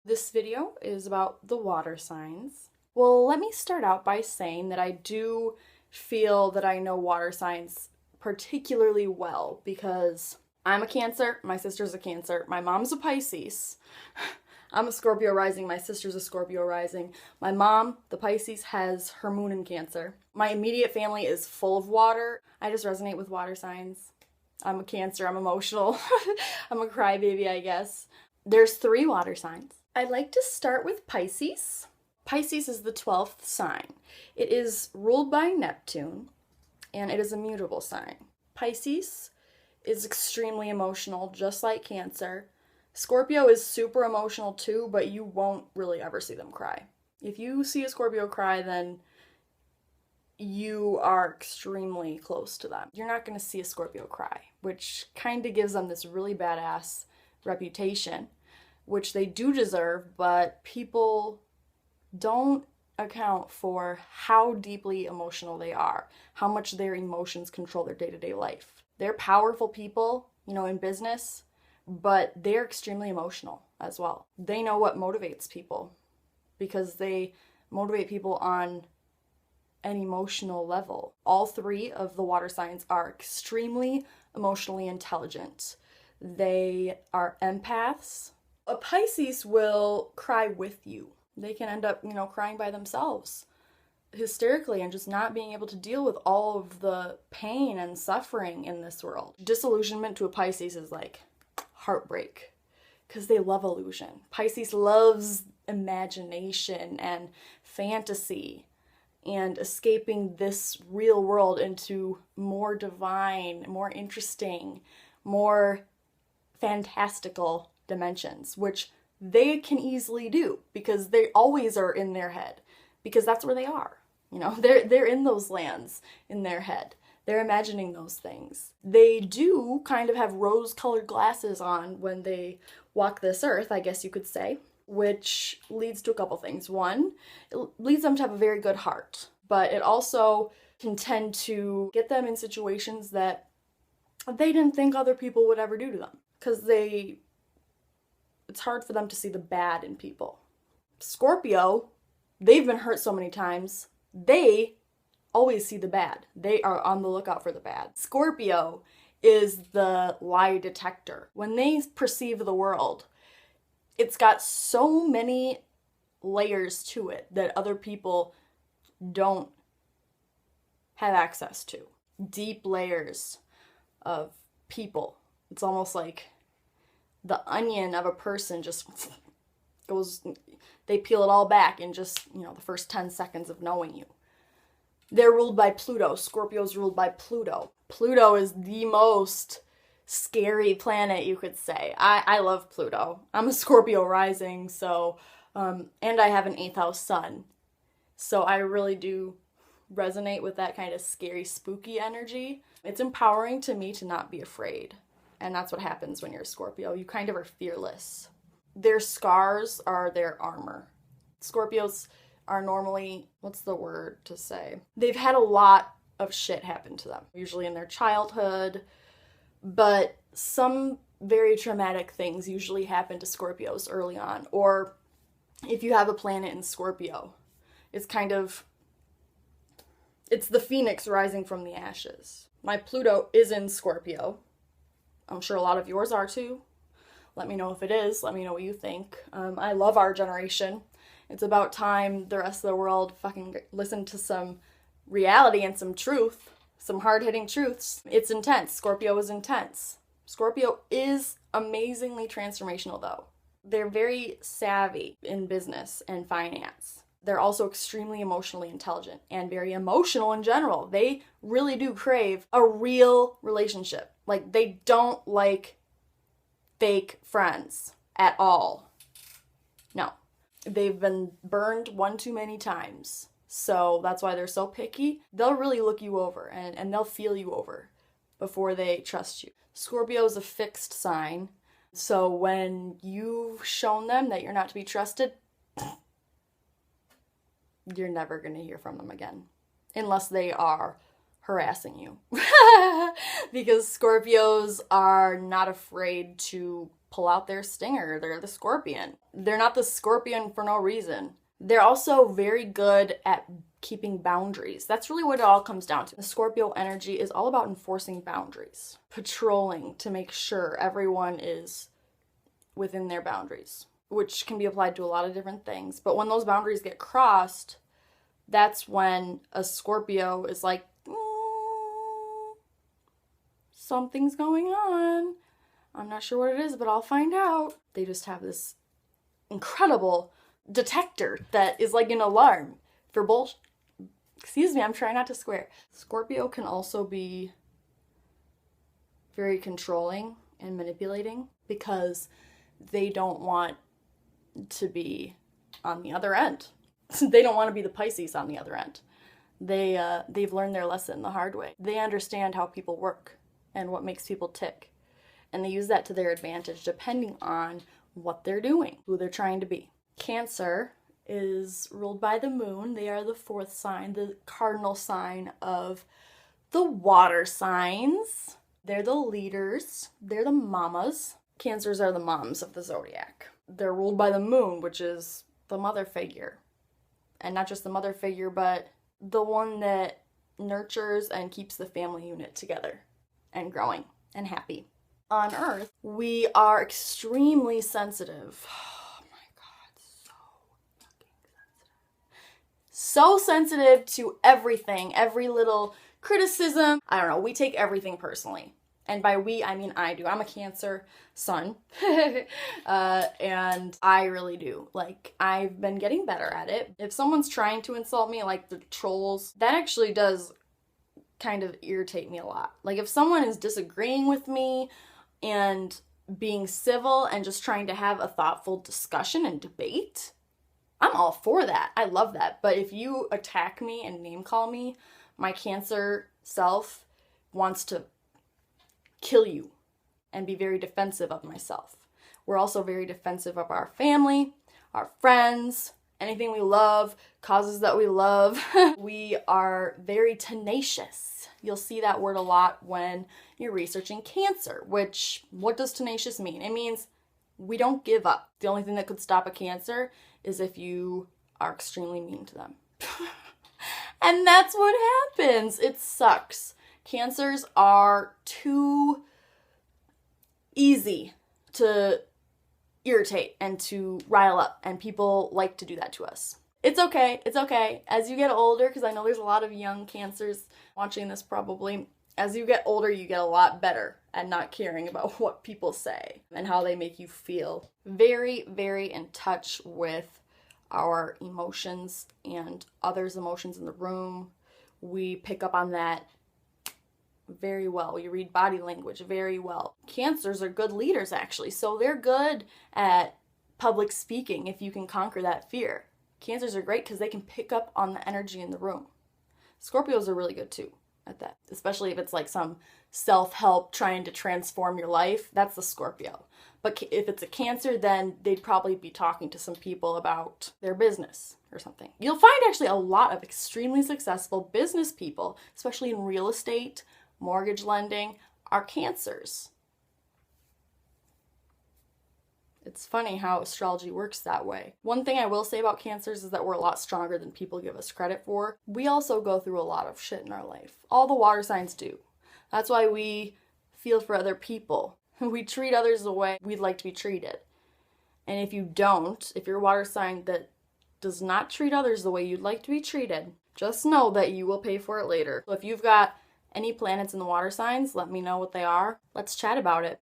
This video is about the water signs. Well, let me start out by saying that I do feel that I know water signs particularly well because I'm a Cancer, my sister's a Cancer, my mom's a Pisces. I'm a Scorpio rising, my sister's a Scorpio rising. My mom, the Pisces, has her moon in Cancer. My immediate family is full of water. I just resonate with water signs. I'm a Cancer, I'm emotional. I'm a crybaby, I guess. There's 3 water signs. I'd like to start with Pisces. Pisces is the 12th sign. It is ruled by Neptune, and it is a mutable sign. Pisces is extremely emotional, just like Cancer. Scorpio is super emotional too, but you won't really ever see them cry. If you see a Scorpio cry, then you are extremely close to them. You're not going to see a Scorpio cry, which kind of gives them this really badass reputation, which they do deserve, but people don't account for how deeply emotional they are, how much their emotions control their day-to-day life. They're powerful people, in business, but they're extremely emotional as well. They know what motivates people because they motivate people on an emotional level. All 3 of the water signs are extremely emotionally intelligent. They are empaths. A Pisces will cry with you. They can end up, crying by themselves hysterically and just not being able to deal with all of the pain and suffering in this world. Disillusionment to a Pisces is like heartbreak because they love illusion. Pisces loves imagination and fantasy and escaping this real world into more divine, more interesting, more fantastical dimensions, which they can easily do because they always are in their head because that's where they are. They're in those lands in their head. They're imagining those things. They do kind of have rose-colored glasses on when they walk this earth, I guess you could say, which leads to a couple things. One, it leads them to have a very good heart, but it also can tend to get them in situations that they didn't think other people would ever do to them because it's hard for them to see the bad in people. Scorpio, they've been hurt so many times, they always see the bad. They are on the lookout for the bad. Scorpio is the lie detector. When they perceive the world, it's got so many layers to it that other people don't have access to. Deep layers of people. It's almost like the onion of a person just goes, they peel it all back in just, the first 10 seconds of knowing you. They're ruled by Pluto. Scorpio's ruled by Pluto. Pluto is the most scary planet, you could say. I love Pluto. I'm a Scorpio rising, so, and I have an 8th house sun. So I really do resonate with that kind of scary, spooky energy. It's empowering to me to not be afraid. And that's what happens when you're a Scorpio. You kind of are fearless. Their scars are their armor. Scorpios are normally, what's the word to say? They've had a lot of shit happen to them, usually in their childhood, but some very traumatic things usually happen to Scorpios early on. Or if you have a planet in Scorpio, it's the phoenix rising from the ashes. My Pluto is in Scorpio. I'm sure a lot of yours are too. Let me know if it is. Let me know what you think. I love our generation. It's about time the rest of the world fucking listen to some reality and some truth, some hard-hitting truths. It's intense. Scorpio is intense. Scorpio is amazingly transformational though. They're very savvy in business and finance. They're also extremely emotionally intelligent and very emotional in general. They really do crave a real relationship. Like, they don't like fake friends at all. No. They've been burned one too many times. So that's why they're so picky. They'll really look you over and they'll feel you over before they trust you. Scorpio is a fixed sign. So when you've shown them that you're not to be trusted, you're never going to hear from them again. Unless they are harassing you. Because Scorpios are not afraid to pull out their stinger. They're the scorpion. They're not the scorpion for no reason. They're also very good at keeping boundaries. That's really what it all comes down to. The Scorpio energy is all about enforcing boundaries, patrolling to make sure everyone is within their boundaries, which can be applied to a lot of different things. But when those boundaries get crossed, that's when a Scorpio is like, something's going on. I'm not sure what it is, but I'll find out. They just have this incredible detector that is like an alarm for bullshit. Excuse me, I'm trying not to swear. Scorpio can also be very controlling and manipulating because they don't want to be on the other end. They don't want to be the Pisces on the other end. They've learned their lesson the hard way. They understand how people work and what makes people tick. And they use that to their advantage depending on what they're doing, who they're trying to be. Cancer is ruled by the moon. They are the fourth sign, the cardinal sign of the water signs. They're the leaders. They're the mamas. Cancers are the moms of the zodiac. They're ruled by the moon, which is the mother figure. And not just the mother figure, but the one that nurtures and keeps the family unit together and growing and happy. On Earth, we are extremely sensitive. So sensitive to everything, every little criticism. I don't know, we take everything personally. And by we, I mean I do. I'm a Cancer sun. And I really do. Like, I've been getting better at it. If someone's trying to insult me, like the trolls, that actually does kind of irritate me a lot. Like, if someone is disagreeing with me and being civil and just trying to have a thoughtful discussion and debate, I'm all for that. I love that. But if you attack me and name call me, my Cancer self wants to kill you and be very defensive of myself. We're also very defensive of our family, our friends, anything we love, causes that we love. We are very tenacious. You'll see that word a lot when you're researching Cancer, which, what does tenacious mean? It means we don't give up. The only thing that could stop a Cancer is if you are extremely mean to them. And that's what happens. It sucks. Cancers are too easy to irritate and to rile up, and people like to do that to us. It's okay. It's okay. As you get older, because I know there's a lot of young Cancers watching this probably, as you get older, you get a lot better at not caring about what people say and how they make you feel. Very, very in touch with our emotions and others' emotions in the room. We pick up on that very well. We read body language very well. Cancers are good leaders, actually, so they're good at public speaking if you can conquer that fear. Cancers are great because they can pick up on the energy in the room. Scorpios are really good too at that, especially if it's like some self-help trying to transform your life. That's the Scorpio. But if it's a Cancer, then they'd probably be talking to some people about their business or something. You'll find actually a lot of extremely successful business people, especially in real estate, mortgage lending, are Cancers. It's funny how astrology works that way. One thing I will say about Cancers is that we're a lot stronger than people give us credit for. We also go through a lot of shit in our life. All the water signs do. That's why we feel for other people. We treat others the way we'd like to be treated. And if you don't, if you're a water sign that does not treat others the way you'd like to be treated, just know that you will pay for it later. So if you've got any planets in the water signs, let me know what they are. Let's chat about it.